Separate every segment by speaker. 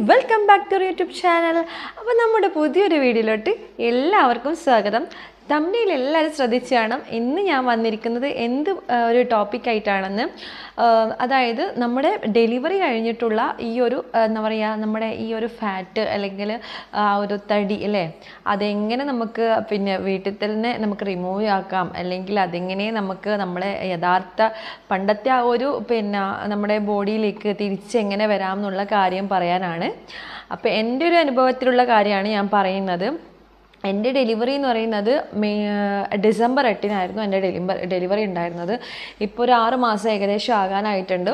Speaker 1: Welcome back to YouTube channel. അപ്പോൾ നമ്മുടെ പുതിയൊരു വീഡിയോയിലോട്ട് എല്ലാവർക്കും സ്വാഗതം. തമ്മിൽ എല്ലാവരും ശ്രദ്ധിച്ച് കാണാം. ഇന്ന് ഞാൻ വന്നിരിക്കുന്നത് എന്ത് ഒരു ടോപ്പിക്കായിട്ടാണെന്ന്. അതായത് നമ്മുടെ ഡെലിവറി കഴിഞ്ഞിട്ടുള്ള ഈ ഒരു എന്താ പറയുക, നമ്മുടെ ഈ ഒരു ഫാറ്റ് അല്ലെങ്കിൽ ആ ഒരു തടി അല്ലേ, അതെങ്ങനെ നമുക്ക് പിന്നെ വീട്ടിൽ തന്നെ നമുക്ക് റിമൂവ് ആക്കാം, അല്ലെങ്കിൽ അതെങ്ങനെ നമുക്ക് നമ്മളെ യഥാർത്ഥ പണ്ടത്തെ ആ ഒരു പിന്നെ നമ്മുടെ ബോഡിയിലേക്ക് തിരിച്ചെങ്ങനെ വരാം എന്നുള്ള കാര്യം പറയാനാണ്. അപ്പോൾ എൻ്റെ ഒരു അനുഭവത്തിലുള്ള കാര്യമാണ് ഞാൻ പറയുന്നത്. എൻ്റെ ഡെലിവറി എന്ന് പറയുന്നത് ഡിസംബർ 8 എൻ്റെ ഡെലിവറി ഉണ്ടായിരുന്നത്. ഇപ്പോൾ ഒരു 6 മാസം ഏകദേശം ആകാനായിട്ടുണ്ട്.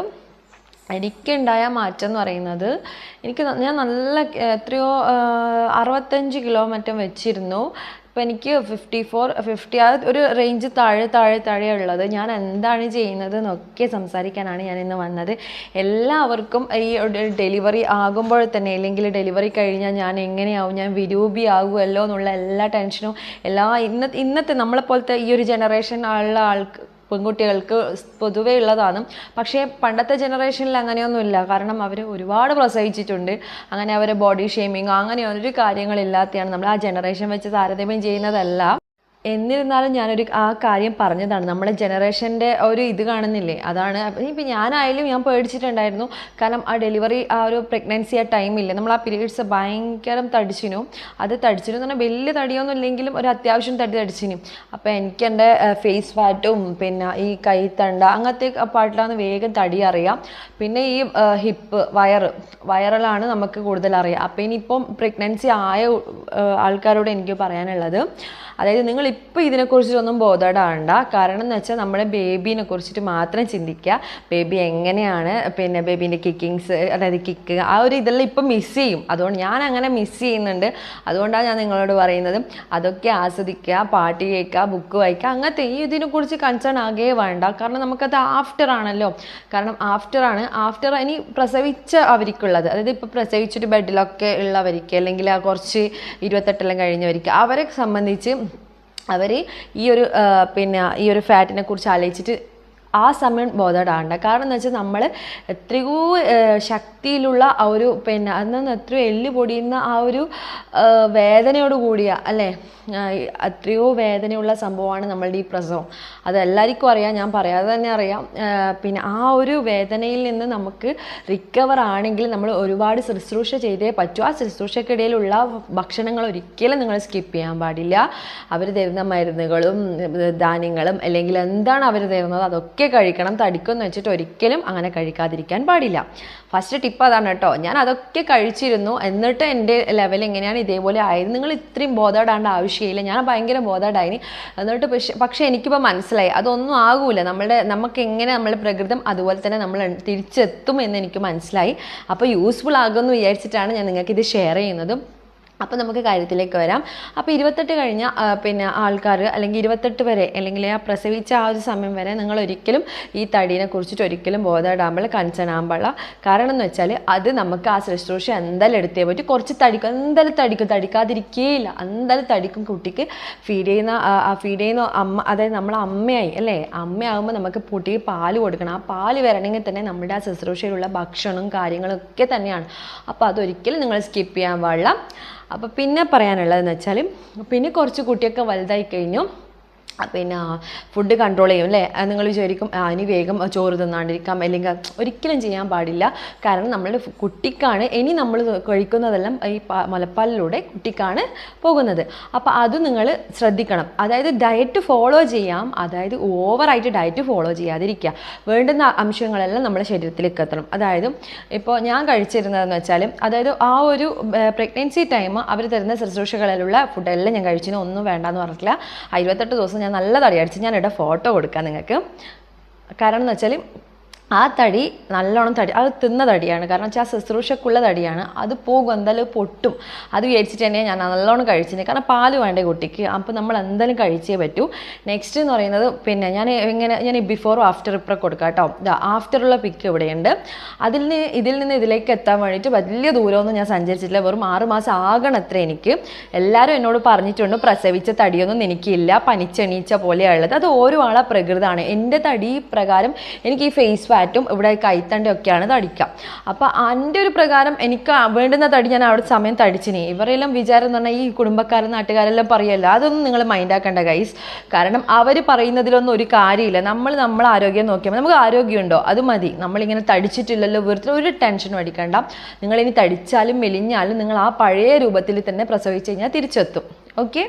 Speaker 1: എനിക്കുണ്ടായ മാറ്റം എന്ന് പറയുന്നത്, ഞാൻ നല്ല എത്രയോ 65 കിലോ മറ്റും വെച്ചിരുന്നു. അപ്പോൾ എനിക്ക് 50 ആ ഒരു റേഞ്ച് താഴെ ഉള്ളത്. ഞാൻ എന്താണ് ചെയ്യുന്നത് എന്നൊക്കെ സംസാരിക്കാനാണ് ഞാൻ ഇന്ന് വന്നത്. എല്ലാവർക്കും ഈ ഡെലിവറി ആകുമ്പോൾ തന്നെ, അല്ലെങ്കിൽ ഡെലിവറി കഴിഞ്ഞാൽ ഞാൻ എങ്ങനെയാവും, ഞാൻ വിരൂപിയാകുമല്ലോ എന്നുള്ള എല്ലാ ടെൻഷനും ഇന്നത്തെ നമ്മളെപ്പോലത്തെ ഈ ഒരു ജനറേഷൻ പെൺകുട്ടികൾക്ക് പൊതുവേ ഉള്ളതാണ്. പക്ഷേ പണ്ടത്തെ ജനറേഷനിൽ അങ്ങനെയൊന്നുമില്ല. കാരണം അവർ ഒരുപാട് പ്രസവിച്ചിട്ടുണ്ട്. അങ്ങനെ അവർ ബോഡി ഷേമിങ് അങ്ങനെ ഒരു കാര്യങ്ങളില്ലാത്തതാണ്. നമ്മൾ ആ ജനറേഷൻ വെച്ച് താരതമ്യം ചെയ്യുന്നതല്ല. എന്നിരുന്നാലും ഞാനൊരു ആ കാര്യം പറഞ്ഞതാണ്. നമ്മുടെ ജനറേഷൻ്റെ ഒരു ഇത് കാണുന്നില്ലേ, അതാണ്. ഇപ്പം ഞാനായാലും ഞാൻ പേടിച്ചിട്ടുണ്ടായിരുന്നു. കാരണം ആ ഡെലിവറി ആ ഒരു പ്രഗ്നൻസി ആ ടൈമില്ലേ, നമ്മൾ ആ പീരീഡ്സ് ഭയങ്കര തടിച്ചിനു എന്ന് പറഞ്ഞാൽ വലിയ തടിയൊന്നും ഇല്ലെങ്കിലും ഒരു അത്യാവശ്യം തടിച്ചിനും. അപ്പോൾ എനിക്ക് എൻ്റെ ഫേസ് ഫാറ്റും പിന്നെ ഈ കൈത്തണ്ട അങ്ങനത്തെ പാട്ടിലാണ് വേഗം തടി അറിയാം. പിന്നെ ഈ ഹിപ്പ് വയറിലാണ് നമുക്ക് കൂടുതൽ അറിയാം. അപ്പോൾ ഇനിയിപ്പം പ്രഗ്നൻസി ആയ ആൾക്കാരോട് എനിക്ക് പറയാനുള്ളത്, അതായത് നിങ്ങൾ ഇപ്പോൾ ഇതിനെക്കുറിച്ചിട്ടൊന്നും ബോധപ്പെടേണ്ട. കാരണം എന്ന് വെച്ചാൽ നമ്മുടെ ബേബീനെ കുറിച്ചിട്ട് മാത്രം ചിന്തിക്കുക. ബേബി എങ്ങനെയാണ്, പിന്നെ ബേബീൻ്റെ കിക്കിങ്സ്, അതായത് കിക്ക് ആ ഒരു ഇതെല്ലാം ഇപ്പം മിസ് ചെയ്യും. അതുകൊണ്ട് ഞാൻ അങ്ങനെ മിസ് ചെയ്യുന്നുണ്ട്. അതുകൊണ്ടാണ് ഞാൻ നിങ്ങളോട് പറയുന്നത്, അതൊക്കെ ആസ്വദിക്കുക, പാട്ട് കേൾക്കുക, ബുക്ക് വായിക്കുക, അങ്ങനത്തെ ഈ ഇതിനെക്കുറിച്ച് കൺസേൺ ആകെ വേണ്ട. കാരണം നമുക്കത് ആഫ്റ്റർ ആണല്ലോ. കാരണം ആഫ്റ്റർ ഇനി പ്രസവിച്ച അവർക്കുള്ളത്, അതായത് ഇപ്പോൾ പ്രസവിച്ചിട്ട് ബെഡിലൊക്കെ ഉള്ളവർക്ക്, അല്ലെങ്കിൽ ആ കുറച്ച് 28 കഴിഞ്ഞവർക്ക്, അവരെ സംബന്ധിച്ച് അവർ ഈ ഒരു ഫാറ്റിനെ കുറിച്ച് ആലോചിച്ചിട്ട് ആ സമയം ബോധപ്പെടാണ്ട. കാരണം എന്ന് വെച്ചാൽ നമ്മൾ എത്രയോ ശക്തിയിലുള്ള ആ ഒരു അന്ന് എത്രയോ എല്ല് പൊടിയുന്ന ആ ഒരു വേദനയോട് കൂടിയ അല്ലേ, എത്രയോ വേദനയുള്ള സംഭവമാണ് നമ്മളുടെ ഈ പ്രസവം. അതെല്ലാവർക്കും അറിയാം, ഞാൻ പറയാതെ തന്നെ അറിയാം. പിന്നെ ആ ഒരു വേദനയിൽ നിന്ന് നമുക്ക് റിക്കവർ ആണെങ്കിൽ നമ്മൾ ഒരുപാട് ശുശ്രൂഷ ചെയ്തേ പറ്റൂ. ആ ശുശ്രൂഷക്കിടയിലുള്ള ഭക്ഷണങ്ങൾ ഒരിക്കലും നിങ്ങൾ സ്കിപ്പ് ചെയ്യാൻ പാടില്ല. അവർ തരുന്ന മരുന്നുകളും ധാന്യങ്ങളും അല്ലെങ്കിൽ എന്താണ് അവർ തരുന്നത് അതൊക്കെ കഴിക്കണം. തടിക്കുമെന്ന് വെച്ചിട്ട് ഒരിക്കലും അങ്ങനെ കഴിക്കാതിരിക്കാൻ പാടില്ല. ഫസ്റ്റ് ടിപ്പ് അതാണ് കേട്ടോ. ഞാൻ അതൊക്കെ കഴിച്ചിരുന്നു, എന്നിട്ട് എൻ്റെ ലെവൽ എങ്ങനെയാണ് ഇതേപോലെ ആയത്. നിങ്ങൾ ഇത്രയും ബോധപ്പെടേണ്ട ആവശ്യമില്ല. ഞാൻ ഭയങ്കര ബോധപ്പെടായിന്. എന്നിട്ട് പക്ഷേ എനിക്കിപ്പോൾ മനസ്സിലായി അതൊന്നും ആകൂല. നമുക്ക് എങ്ങനെ നമ്മുടെ പ്രകൃതം അതുപോലെ തന്നെ നമ്മൾ തിരിച്ചെത്തും എന്ന് എനിക്ക് മനസ്സിലായി. അപ്പോൾ യൂസ്ഫുൾ ആകുമെന്ന് വിചാരിച്ചിട്ടാണ് ഞാൻ നിങ്ങൾക്കിത് ഷെയർ ചെയ്യുന്നത്. അപ്പോൾ നമുക്ക് കാര്യത്തിലേക്ക് വരാം. അപ്പോൾ 28 കഴിഞ്ഞ ആൾക്കാർ, അല്ലെങ്കിൽ 28 വരെ, അല്ലെങ്കിൽ ആ പ്രസവിച്ച ആ ഒരു സമയം വരെ നിങ്ങൾ ഒരിക്കലും ഈ തടീനെ കുറിച്ചിട്ട് ഒരിക്കലും ബോധപ്പെടാൻ കൺസേൺ ആകാൻ പാടില്ല. കാരണം എന്ന് വെച്ചാൽ അത് നമുക്ക് ആ ശുശ്രൂഷ എന്തായാലും എടുത്തേ പറ്റും. കുറച്ച് എന്തായാലും തടിക്കാതിരിക്കുകയില്ല, എന്തായാലും തടിക്കും. കുട്ടിക്ക് ഫീഡ് ചെയ്യുന്ന അമ്മ, അതായത് നമ്മളെ അമ്മയായി അല്ലേ, അമ്മയാകുമ്പോൾ നമുക്ക് കുട്ടിക്ക് പാല് കൊടുക്കണം. ആ പാല് വരണമെങ്കിൽ തന്നെ നമ്മുടെ ആ ശുശ്രൂഷയിലുള്ള ഭക്ഷണവും കാര്യങ്ങളും ഒക്കെ തന്നെയാണ്. അപ്പോൾ അതൊരിക്കലും നിങ്ങൾ സ്കിപ്പ് ചെയ്യാൻ പാടില്ല. അപ്പോൾ പിന്നെ പറയാനുള്ളതെന്ന് വെച്ചാൽ, പിന്നെ കുറച്ച് കുട്ടിയൊക്കെ വലുതായി കഴിഞ്ഞു, പിന്നെ ഫുഡ് കൺട്രോൾ ചെയ്യും അല്ലേ. നിങ്ങൾ വിചാരിക്കും ഇനി വേഗം ചോറ് തിന്നാണ്ടിരിക്കാം, അല്ലെങ്കിൽ ഒരിക്കലും ചെയ്യാൻ പാടില്ല. കാരണം നമ്മളുടെ കുട്ടിക്കാണ് ഇനി നമ്മൾ കഴിക്കുന്നതെല്ലാം ഈ മുലപ്പാലിലൂടെ കുട്ടിക്കാണ് പോകുന്നത്. അപ്പോൾ അത് നിങ്ങൾ ശ്രദ്ധിക്കണം. അതായത് ഡയറ്റ് ഫോളോ ചെയ്യാം, അതായത് ഓവറായിട്ട് ഡയറ്റ് ഫോളോ ചെയ്യാതിരിക്കുക. വേണ്ടുന്ന അംശങ്ങളെല്ലാം നമ്മുടെ ശരീരത്തിലേക്ക് എത്തണം. അതായത് ഇപ്പോൾ ഞാൻ കഴിച്ചിരുന്നതെന്ന് വെച്ചാൽ, അതായത് ആ ഒരു പ്രഗ്നൻസി ടൈം അവർ തരുന്ന ശുശ്രൂഷകളിലുള്ള ഫുഡെല്ലാം ഞാൻ കഴിച്ചിന്, ഒന്നും വേണ്ടാന്ന് പറഞ്ഞിട്ടില്ല. 28 ദിവസം ഞാൻ നല്ല തടി അടിച്ച്, ഞാനിവിടെ ഫോട്ടോ കൊടുക്കാം നിങ്ങൾക്ക്. കാരണം എന്ന് വെച്ചാൽ ആ തടി നല്ലോണം അത് തിന്ന തടിയാണ്. കാരണം വെച്ചാൽ ആ ശുശ്രൂഷക്കുള്ള തടിയാണ്. അത് പോകും, എന്തായാലും പൊട്ടും. അത് വിചാരിച്ചിട്ട് തന്നെ ഞാൻ നല്ലോണം കഴിച്ചിന്. കാരണം പാല് വേണ്ടേ കുട്ടിക്ക്. അപ്പോൾ നമ്മൾ എന്തായാലും കഴിച്ചേ പറ്റൂ. നെക്സ്റ്റ് എന്ന് പറയുന്നത്, ഞാൻ ബിഫോറും ആഫ്റ്റർ ഇപ്പം കൊടുക്കാം കേട്ടോ. ആഫ്റ്ററുള്ള പിക്ക് ഇവിടെയുണ്ട്. ഇതിൽ നിന്ന് ഇതിലേക്ക് എത്താൻ വേണ്ടിയിട്ട് വലിയ ദൂരമൊന്നും ഞാൻ സഞ്ചരിച്ചിട്ടില്ല. വെറും 6 മാസം ആകണത്ര എനിക്ക്. എല്ലാവരും എന്നോട് പറഞ്ഞിട്ടുണ്ട് പ്രസവിച്ച തടിയൊന്നും എനിക്കില്ല, പനിച്ചെണീച്ച പോലെയുള്ളത്. അത് ഓരോ ആളെ പ്രകൃതമാണ്. എൻ്റെ തടി പ്രകാരം എനിക്ക് ഈ ഫേസ് ഫാറ്റും ഇവിടെ കൈത്തണ്ടയൊക്കെയാണ് തടിക്കുക. അപ്പോൾ എൻ്റെ ഒരു പ്രകാരം എനിക്ക് വേണ്ടുന്ന തടി ഞാൻ അവിടെ സമയം തടിച്ചിനി. ഇവരെല്ലാം വിചാരം എന്ന് പറഞ്ഞാൽ ഈ കുടുംബക്കാരും നാട്ടുകാരെല്ലാം പറയുമല്ലോ, അതൊന്നും നിങ്ങൾ മൈൻഡാക്കേണ്ട ഗൈസ്. കാരണം അവർ പറയുന്നതിലൊന്നും ഒരു കാര്യമില്ല. നമ്മൾ ആരോഗ്യം നോക്കിയാൽ നമുക്ക് ആരോഗ്യമുണ്ടോ അത് മതി. നമ്മളിങ്ങനെ തടിച്ചിട്ടില്ലല്ലോ, വെറുതെ ഒരു ടെൻഷനും അടിക്കണ്ട. നിങ്ങളിനി തടിച്ചാലും മെലിഞ്ഞാലും നിങ്ങൾ ആ പഴയ രൂപത്തിൽ തന്നെ പ്രസവിച്ച് കഴിഞ്ഞാൽ തിരിച്ചെത്തും. ഓക്കെ.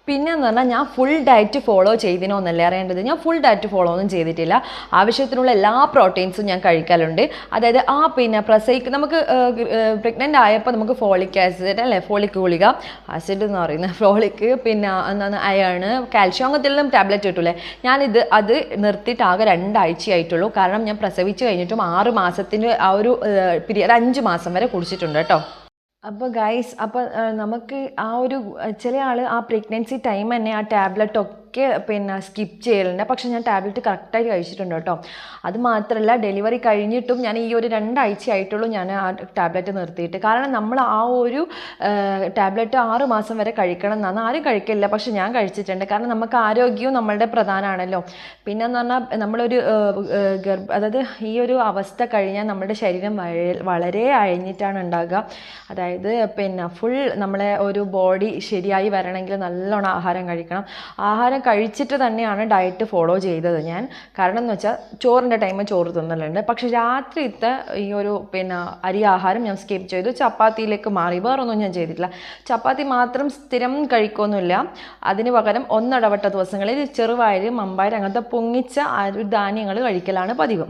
Speaker 1: പിന്നെന്ന് പറഞ്ഞാൽ ഞാൻ ഫുൾ ഡയറ്റ് ഫോളോ ചെയ്തിനോ എന്നല്ലേ അറിയേണ്ടത്. ഞാൻ ഫുൾ ഡയറ്റ് ഫോളോ ഒന്നും ചെയ്തിട്ടില്ല. ആവശ്യത്തിനുള്ള എല്ലാ പ്രോട്ടീൻസും ഞാൻ കഴിക്കലുണ്ട്. അതായത് പിന്നെ നമുക്ക് പ്രഗ്നൻ്റ് ആയപ്പോൾ നമുക്ക് ഫോളിക് ആസിഡ് അല്ലേ, ഫോളിക് ഗുളിക, ആസിഡ് എന്ന് പറയുന്നത് ഫോളിക്, പിന്നെ എന്താണ് അയൺ, കാൽഷ്യം, അങ്ങനത്തെ എല്ലാം ടാബ്ലറ്റ് കിട്ടൂലേ. അത് നിർത്തിയിട്ട് ആകെ 2 ആഴ്ചയായിട്ടുള്ളൂ. കാരണം ഞാൻ പ്രസവിച്ച് കഴിഞ്ഞിട്ടും 6 മാസത്തിന് ആ ഒരു പീരിയഡ് 5 മാസം വരെ കുടിച്ചിട്ടുണ്ട് കേട്ടോ. അപ്പോൾ ഗൈസ്, അപ്പോൾ നമുക്ക് ആ ഒരു ചില ആൾ ആ പ്രഗ്നൻസി ടൈം തന്നെ ആ ടാബ്ലറ്റൊക്കെ പിന്നെ സ്കിപ്പ് ചെയ്യലുണ്ട്. പക്ഷെ ഞാൻ ടാബ്ലറ്റ് കറക്റ്റായിട്ട് കഴിച്ചിട്ടുണ്ട് കേട്ടോ. അത് മാത്രമല്ല, ഡെലിവറി കഴിഞ്ഞിട്ടും ഞാൻ ഈ ഒരു 2 ആഴ്ചയായിട്ടുള്ളൂ ഞാൻ ആ ടാബ്ലറ്റ് നിർത്തിയിട്ട്. കാരണം നമ്മൾ ആ ഒരു ടാബ്ലറ്റ് 6 മാസം വരെ കഴിക്കണം എന്നാണ്. ആരും കഴിക്കില്ല, പക്ഷെ ഞാൻ കഴിച്ചിട്ടുണ്ട്. കാരണം നമുക്ക് ആരോഗ്യവും നമ്മളുടെ പ്രധാനമാണല്ലോ. പിന്നെന്ന് പറഞ്ഞാൽ നമ്മളൊരു അതായത് ഈ ഒരു അവസ്ഥ കഴിഞ്ഞാൽ നമ്മുടെ ശരീരം വളരെ അയഞ്ഞിട്ടാണ് ഉണ്ടാകുക. അതായത് പിന്നെ ഫുൾ നമ്മളെ ഒരു ബോഡി ശരിയായി വരണമെങ്കിൽ നല്ലോണം ആഹാരം കഴിക്കണം. ആഹാരം കഴിച്ചിട്ട് തന്നെയാണ് ഡയറ്റ് ഫോളോ ചെയ്തത് ഞാൻ. കാരണം എന്ന് വെച്ചാൽ ചോറിൻ്റെ ടൈം ചോറ് തിന്നലുണ്ട്. പക്ഷെ രാത്രിത്തെ ഈ ഒരു പിന്നെ അരി ആഹാരം ഞാൻ സ്കിപ്പ് ചെയ്തു, ചപ്പാത്തിയിലേക്ക് മാറി. വേറൊന്നും ഞാൻ ചെയ്തിട്ടില്ല. ചപ്പാത്തി മാത്രം സ്ഥിരം കഴിക്കൊന്നുമില്ല. അതിന് പകരം ഒന്നിടവിട്ട ദിവസങ്ങളിൽ ചെറുപയർ, മമ്പയർ അങ്ങനത്തെ പൊങ്ങിച്ച ധാന്യങ്ങൾ കഴിക്കലാണ് പതിവ്.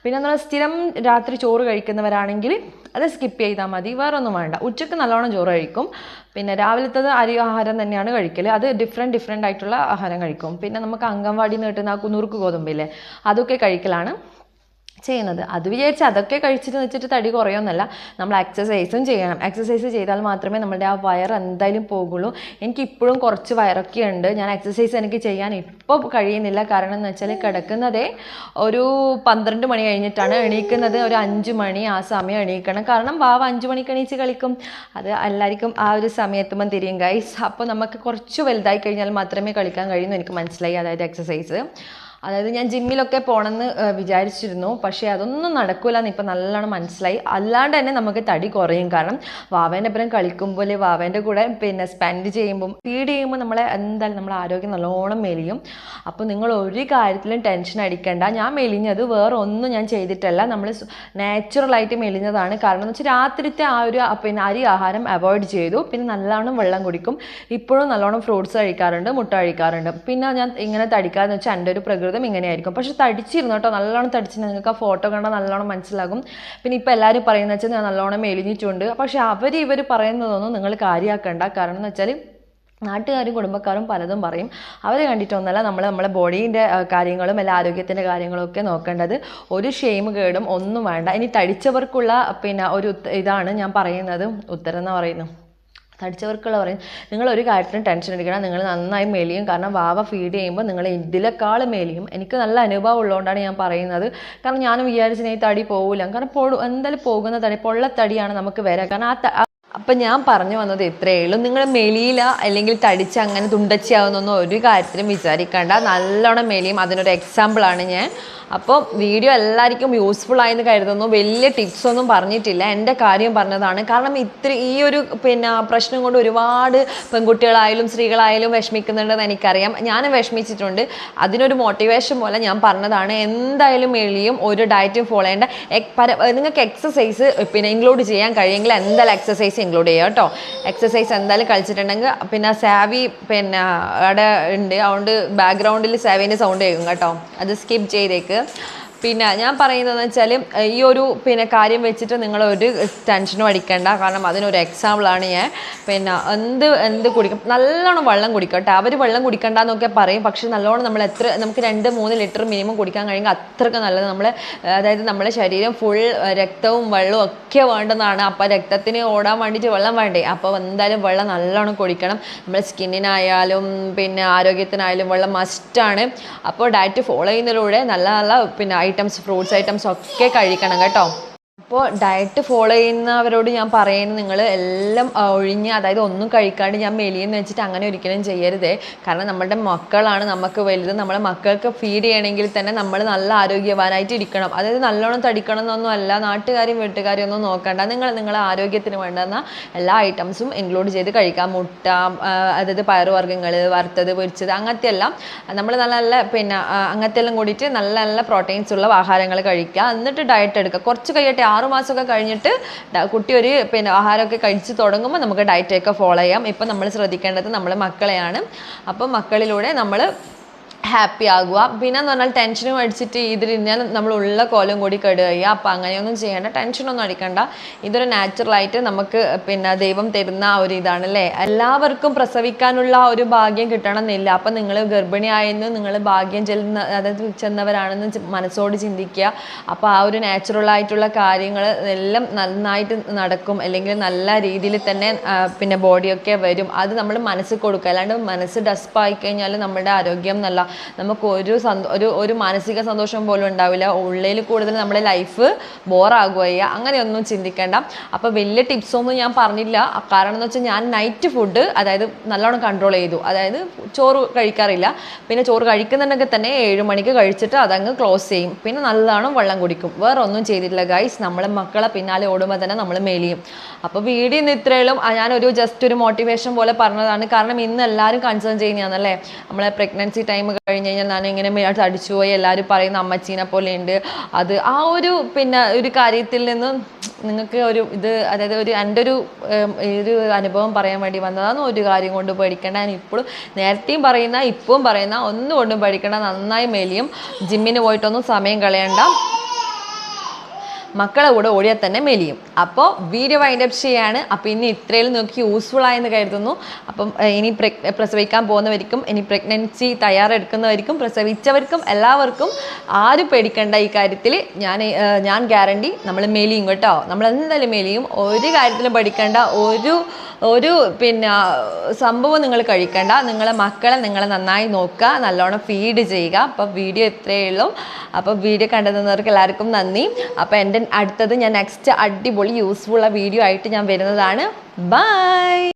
Speaker 1: പിന്നെ നമ്മൾ സ്ഥിരം രാത്രി ചോറ് കഴിക്കുന്നവരാണെങ്കിൽ അത് സ്കിപ്പ് ചെയ്താൽ മതി, വേറൊന്നും വേണ്ട. ഉച്ചയ്ക്ക് നല്ലോണം ചോറ് കഴിക്കും. പിന്നെ രാവിലത്തത് അരി ആഹാരം തന്നെയാണ് കഴിക്കൽ. അത് ഡിഫറെൻ്റ് ആയിട്ടുള്ള ആഹാരം കഴിക്കും. പിന്നെ നമുക്ക് അംഗൻവാടിയിൽ നിന്ന് കിട്ടുന്ന നുറുക്ക് ഗോതമ്പില്ലേ, അതൊക്കെ കഴിക്കലാണ് ചെയ്യുന്നത്. അത് വിചാരിച്ച് അതൊക്കെ കഴിച്ചിട്ട് വെച്ചിട്ട് തടി കുറയൊന്നുമല്ല. നമ്മൾ എക്സസൈസും ചെയ്യണം. എക്സസൈസ് ചെയ്താൽ മാത്രമേ നമ്മുടെ ആ വയറ് എന്തായാലും പോകുള്ളൂ. എനിക്കിപ്പോഴും കുറച്ച് വയറൊക്കെ ഉണ്ട്. ഞാൻ എക്സസൈസ് എനിക്ക് ചെയ്യാൻ ഇപ്പോൾ കഴിയുന്നില്ല. കാരണം എന്ന് വെച്ചാൽ കിടക്കുന്നതേ ഒരു 12 മണി കഴിഞ്ഞിട്ടാണ്, എണീക്കുന്നത് ഒരു 5 മണി ആ സമയം എണീക്കണം. കാരണം വാവ 5 മണിക്ക് എണീച്ച് കളിക്കും. അത് എല്ലാവർക്കും ആ ഒരു സമയത്തുമ്പം തിരിയും ഗൈസ്. അപ്പോൾ നമുക്ക് കുറച്ച് വലുതായി കഴിഞ്ഞാൽ മാത്രമേ കളിക്കാൻ കഴിയുന്നു, എനിക്ക് മനസ്സിലായി. അതായത് എക്സസൈസ്, അതായത് ഞാൻ ജിമ്മിലൊക്കെ പോകണമെന്ന് വിചാരിച്ചിരുന്നു. പക്ഷേ അതൊന്നും നടക്കില്ല എന്ന് ഇപ്പം നല്ലോണം മനസ്സിലായി. അല്ലാണ്ട് തന്നെ നമുക്ക് തടി കുറയും. കാരണം വാവേൻ്റെ ഒപ്പം കളിക്കുമ്പോൾ, വാവേൻ്റെ കൂടെ പിന്നെ സ്പെൻഡ് ചെയ്യുമ്പം, ഫീഡ് ചെയ്യുമ്പോൾ എന്തായാലും നമ്മളെ ആരോഗ്യം നല്ലോണം മെലിയും. അപ്പോൾ നിങ്ങൾ ഒരു കാര്യത്തിലും ടെൻഷൻ അടിക്കേണ്ട. ഞാൻ മെലിഞ്ഞത് വേറെ ഒന്നും ഞാൻ ചെയ്തിട്ടല്ല, നമ്മൾ നാച്ചുറലായിട്ട് മെലിഞ്ഞതാണ്. കാരണം എന്ന് വെച്ചാൽ രാത്രിത്തെ ആ ഒരു പിന്നെ അരി ആഹാരം അവോയ്ഡ് ചെയ്തു. പിന്നെ നല്ലോണം വെള്ളം കുടിക്കും. ഇപ്പോഴും നല്ലോണം ഫ്രൂട്ട്സ് കഴിക്കാറുണ്ട്, മുട്ട കഴിക്കാറുണ്ട്. പിന്നെ ഞാൻ ഇങ്ങനെ തടിക്കാമെന്ന് വെച്ചാൽ എൻ്റെ ഒരു പ്രകൃതി ഇങ്ങനെയായിരിക്കും. പക്ഷെ തടിച്ചിരുന്നു കേട്ടോ, നല്ലോണം തടിച്ചിരുന്നു. നിങ്ങൾക്ക് ആ ഫോട്ടോ കണ്ടാൽ നല്ലോണം മനസ്സിലാകും. പിന്നെ ഇപ്പം എല്ലാവരും പറയുന്നത് വെച്ചാൽ ഞാൻ നല്ലോണം മെലിഞ്ഞിട്ടുണ്ട്. പക്ഷെ ഇവർ പറയുന്നതൊന്നും നിങ്ങൾ കാര്യമാക്കേണ്ട. കാരണം എന്ന് വെച്ചാൽ നാട്ടുകാരും കുടുംബക്കാരും പലതും പറയും. അവരെ കണ്ടിട്ടൊന്നല്ല നമ്മളെ ബോഡീൻ്റെ കാര്യങ്ങളും എല്ലാ ആരോഗ്യത്തിൻ്റെ കാര്യങ്ങളും ഒക്കെ നോക്കേണ്ടത്. ഒരു ഷെയിം കേടും ഒന്നും വേണ്ട. ഇനി തടിച്ചവർക്കുള്ള പിന്നെ ഒരു ഇതാണ് ഞാൻ പറയുന്നത്, ഉത്തരം എന്ന് പറയുന്നു. തടിച്ചവർക്കുള്ള പറയും, നിങ്ങളൊരു കാര്യത്തിനും ടെൻഷൻ എടുക്കണം. നിങ്ങൾ നന്നായി മെലിയും. കാരണം വാവ ഫീഡ് ചെയ്യുമ്പോൾ നിങ്ങൾ ഇതിലേക്കാളും മെലിയും. എനിക്ക് നല്ല അനുഭവം ഉള്ളതുകൊണ്ടാണ് ഞാൻ പറയുന്നത്. കാരണം ഞാനും വിചാരിച്ചു ഈ തടി പോകില്ല. കാരണം എന്തായാലും പോകുന്ന തടി പൊള്ളത്തടിയാണ് നമുക്ക് വരിക. കാരണം അപ്പം ഞാൻ പറഞ്ഞു വന്നത് ഇത്രയേ ഉള്ളൂ. നിങ്ങൾ മെലിയില അല്ലെങ്കിൽ തടിച്ച് അങ്ങനെ തുണ്ടച്ചിയാവുന്നൊന്നും ഒരു കാര്യത്തിലും വിചാരിക്കേണ്ട. നല്ലോണം മെലിയും. അതിനൊരു എക്സാമ്പിളാണ് ഞാൻ. അപ്പോൾ വീഡിയോ എല്ലാവർക്കും യൂസ്ഫുൾ ആയെന്ന് കരുതുന്നു. വലിയ ടിപ്സൊന്നും പറഞ്ഞിട്ടില്ല, എൻ്റെ കാര്യം പറഞ്ഞതാണ്. കാരണം ഈ ഒരു പിന്നെ പ്രശ്നം കൊണ്ട് ഒരുപാട് പെൺകുട്ടികളായാലും സ്ത്രീകളായാലും വിഷമിക്കുന്നുണ്ടെന്ന് എനിക്കറിയാം. ഞാനും വിഷമിച്ചിട്ടുണ്ട്. അതിനൊരു മോട്ടിവേഷൻ പോലെ ഞാൻ പറഞ്ഞതാണ്. എന്തായാലും മെലിയും, ഒരു ഡയറ്റും ഫോളോ ചെയ്യേണ്ട. നിങ്ങൾക്ക് എക്സസൈസ് പിന്നെ ഇൻക്ലൂഡ് ചെയ്യാൻ കഴിയുമെങ്കിൽ എന്തായാലും എക്സസൈസ് ഇൻക്ലൂഡ് ചെയ്യുക കേട്ടോ. എക്സസൈസ് എന്തായാലും കളിച്ചിട്ടുണ്ടെങ്കിൽ പിന്നെ സാവി പിന്നെ അവിടെ ഉണ്ട്, അതുകൊണ്ട് ബാക്ക്ഗ്രൗണ്ടിൽ സാവിൻ്റെ സൗണ്ട് കേൾക്കും കേട്ടോ. അത് സ്കിപ്പ് ചെയ്തേക്ക്. പിന്നെ ഞാൻ പറയുന്നതെന്ന് വെച്ചാൽ ഈ ഒരു പിന്നെ കാര്യം വെച്ചിട്ട് നിങ്ങൾ ടെൻഷനും അടിക്കേണ്ട. കാരണം അതിനൊരു എക്സാമ്പിളാണ് ഞാൻ. പിന്നെ എന്ത് കുടിക്കും, നല്ലോണം വെള്ളം കുടിക്കട്ടെ. അവർ വെള്ളം കുടിക്കണ്ടെന്നൊക്കെ പറയും. പക്ഷെ നല്ലോണം നമുക്ക് 2-3 ലിറ്റർ മിനിമം കുടിക്കാൻ കഴിയുമെങ്കിൽ അത്രയ്ക്ക് നല്ലത്. അതായത് നമ്മളെ ശരീരം ഫുൾ രക്തവും വെള്ളവും ഒക്കെ വേണ്ടതാണ്. അപ്പോൾ രക്തത്തിന് ഓടാൻ വേണ്ടിയിട്ട് വെള്ളം വേണ്ടേ. അപ്പോൾ എന്തായാലും വെള്ളം നല്ലോണം കുടിക്കണം. നമ്മുടെ സ്കിന്നിനായാലും പിന്നെ ആരോഗ്യത്തിനായാലും വെള്ളം മസ്റ്റാണ്. അപ്പോൾ ഡയറ്റ് ഫോളോ ചെയ്യുന്നതിലൂടെ നല്ല പിന്നെ ഐറ്റംസ്, ഫ്രൂട്ട്സ് ഐറ്റംസ് ഒക്കെ കഴിക്കണം കേട്ടോ. അപ്പോൾ ഡയറ്റ് ഫോളോ ചെയ്യുന്നവരോട് ഞാൻ പറയുന്നത് നിങ്ങൾ എല്ലാം ഒഴിഞ്ഞ്, അതായത് ഒന്നും കഴിക്കാണ്ട് ഞാൻ മെലിയെന്ന് വെച്ചിട്ട് അങ്ങനെ ഒരിക്കലും ചെയ്യരുതേ. കാരണം നമ്മുടെ മക്കളാണ് നമുക്ക് വലുത്. നമ്മളെ മക്കൾക്ക് ഫീഡ് ചെയ്യണമെങ്കിൽ തന്നെ നമ്മൾ നല്ല ആരോഗ്യവാനായിട്ട് ഇരിക്കണം. അതായത് നല്ലോണം തടിക്കണം എന്നൊന്നും അല്ല, നാട്ടുകാരും വീട്ടുകാരും ഒന്നും നോക്കണ്ട. നിങ്ങളെ ആരോഗ്യത്തിന് വേണ്ടുന്ന എല്ലാ ഐറ്റംസും ഇൻക്ലൂഡ് ചെയ്ത് കഴിക്കാം. മുട്ട, അതായത് പയറുവർഗ്ഗങ്ങൾ, വറുത്തത്, പൊരിച്ചത്, അങ്ങനത്തെ എല്ലാം നമ്മൾ നല്ല നല്ല പിന്നെ അങ്ങനത്തെ എല്ലാം കൂടിയിട്ട് നല്ല നല്ല പ്രോട്ടീൻസ് ഉള്ള ആഹാരങ്ങൾ കഴിക്കുക. എന്നിട്ട് ഡയറ്റ് എടുക്കുക. കുറച്ച് കഴിയട്ടെ, 6 മാസമൊക്കെ കഴിഞ്ഞിട്ട് കുട്ടി ഒരു പിന്നെ ആഹാരമൊക്കെ കഴിച്ച് തുടങ്ങുമ്പോൾ നമുക്ക് ഡയറ്റൊക്കെ ഫോളോ ചെയ്യാം. ഇപ്പം നമ്മൾ ശ്രദ്ധിക്കേണ്ടത് നമ്മളെ മക്കളെയാണ്. അപ്പം മക്കളിലൂടെ നമ്മൾ ഹാപ്പി ആകുക. പിന്നെ എന്ന് പറഞ്ഞാൽ ടെൻഷനും അടിച്ചിട്ട് ഇതിലിരുന്നാൽ നമ്മൾ ഉള്ള കോലം കൂടി കെടുക. അപ്പം അങ്ങനെയൊന്നും ചെയ്യേണ്ട, ടെൻഷനൊന്നും അടിക്കണ്ട. ഇതൊരു നാച്ചുറലായിട്ട് നമുക്ക് പിന്നെ ദൈവം തരുന്ന ഒരു ഇതാണല്ലേ. എല്ലാവർക്കും പ്രസവിക്കാനുള്ള ഒരു ഭാഗ്യം കിട്ടണമെന്നില്ല. അപ്പം നിങ്ങൾ ഗർഭിണിയായെന്ന് നിങ്ങൾ ഭാഗ്യം അതായത് ചെന്നവരാണെന്ന് മനസ്സോട് ചിന്തിക്കുക. അപ്പോൾ ആ ഒരു നാച്ചുറലായിട്ടുള്ള കാര്യങ്ങൾ എല്ലാം നന്നായിട്ട് നടക്കും. അല്ലെങ്കിൽ നല്ല രീതിയിൽ തന്നെ പിന്നെ ബോഡിയൊക്കെ വരും. അത് നമ്മൾ മനസ്സിൽ കൊടുക്കുക. അല്ലാണ്ട് മനസ്സ് ഡസ്പായി കഴിഞ്ഞാൽ നമ്മുടെ ആരോഗ്യം നല്ല നമുക്ക് ഒരു മാനസിക സന്തോഷം പോലും ഉണ്ടാവില്ല. ഉള്ളിൽ കൂടുതൽ നമ്മുടെ ലൈഫ് ബോറാകുകയോ അങ്ങനെയൊന്നും ചിന്തിക്കേണ്ട. അപ്പോൾ വലിയ ടിപ്സൊന്നും ഞാൻ പറഞ്ഞില്ല. കാരണം എന്ന് വെച്ചാൽ ഞാൻ നൈറ്റ് ഫുഡ് അതായത് നല്ലോണം കൺട്രോൾ ചെയ്തു. അതായത് ചോറ് കഴിക്കാറില്ല. പിന്നെ ചോറ് കഴിക്കുന്നുണ്ടെങ്കിൽ തന്നെ 7 മണിക്ക് കഴിച്ചിട്ട് അതങ്ങ് ക്ലോസ് ചെയ്യും. പിന്നെ നല്ലോണം വെള്ളം കുടിക്കും. വേറെ ഒന്നും ചെയ്തിട്ടില്ല ഗൈസ്. നമ്മളെ മക്കളെ പിന്നാലെ ഓടുമ്പോൾ തന്നെ നമ്മൾ മെലിയും. അപ്പോൾ വീഡിയോ ഇന്ന് ഇത്രയും ഞാനൊരു ജസ്റ്റ് ഒരു മോട്ടിവേഷൻ പോലെ പറഞ്ഞതാണ്. കാരണം ഇന്ന് എല്ലാവരും കൺസേൺ ചെയ്യുന്നതാണല്ലേ, നമ്മളെ പ്രഗ്നൻസി ടൈം കഴിഞ്ഞ് കഴിഞ്ഞാൽ ഞാൻ ഇങ്ങനെ തടിച്ചു പോയി എല്ലാവരും പറയുന്ന അമ്മച്ചീനെ പോലെ ഉണ്ട്. അത് ആ ഒരു പിന്നെ ഒരു കാര്യത്തിൽ നിന്ന് നിങ്ങൾക്ക് ഒരു ഇത്, അതായത് എൻ്റെ ഒരു അനുഭവം പറയാൻ വേണ്ടി വന്നതാണ്. ഒരു കാര്യം കൊണ്ട് പേടിക്കേണ്ട. ഞാൻ ഇപ്പോഴും നേരത്തെയും പറയുന്ന ഇപ്പവും പറയുന്ന ഒന്നും കൊണ്ടും പേടിക്കേണ്ട. നന്നായി മെലിയും. ജിമ്മിന് പോയിട്ടൊന്നും സമയം കളയണ്ട. മക്കളെ കൂടെ ഓടിയാൽ തന്നെ മെലിയും. അപ്പോൾ വീഡിയോ വൈൻഡപ്പ് ചെയ്യാണ്. അപ്പോൾ ഇനി ഇത്രയും നോക്കി യൂസ്ഫുൾ ആയെന്ന് കരുതുന്നു. അപ്പം ഇനി പ്രസവിക്കാൻ പോകുന്നവർക്കും ഇനി പ്രഗ്നൻസി തയ്യാറെടുക്കുന്നവർക്കും പ്രസവിച്ചവർക്കും എല്ലാവർക്കും ആരും പേടിക്കേണ്ട ഈ കാര്യത്തിൽ. ഞാൻ ഗ്യാരണ്ടി നമ്മൾ മെലിയും കേട്ടോ. നമ്മൾ എന്തായാലും മെലിയും. ഒരു കാര്യത്തിലും പേടിക്കേണ്ട. ഒരു പിന്നെ സംഭവം നിങ്ങൾ കഴിക്കേണ്ട. നിങ്ങളെ മക്കളെ നിങ്ങൾ നന്നായി നോക്കുക, നല്ലോണം ഫീഡ് ചെയ്യുക. അപ്പോൾ വീഡിയോ ഇത്രയേ ഉള്ളൂ. അപ്പോൾ വീഡിയോ കണ്ടെത്തുന്നവർക്ക് എല്ലാവർക്കും നന്ദി. അപ്പോൾ എൻ്റെ അടുത്തത് ഞാൻ നെക്സ്റ്റ് അടിപൊളി യൂസ്ഫുൾ വീഡിയോ ആയിട്ട് ഞാൻ വരുന്നതാണ്. ബൈ.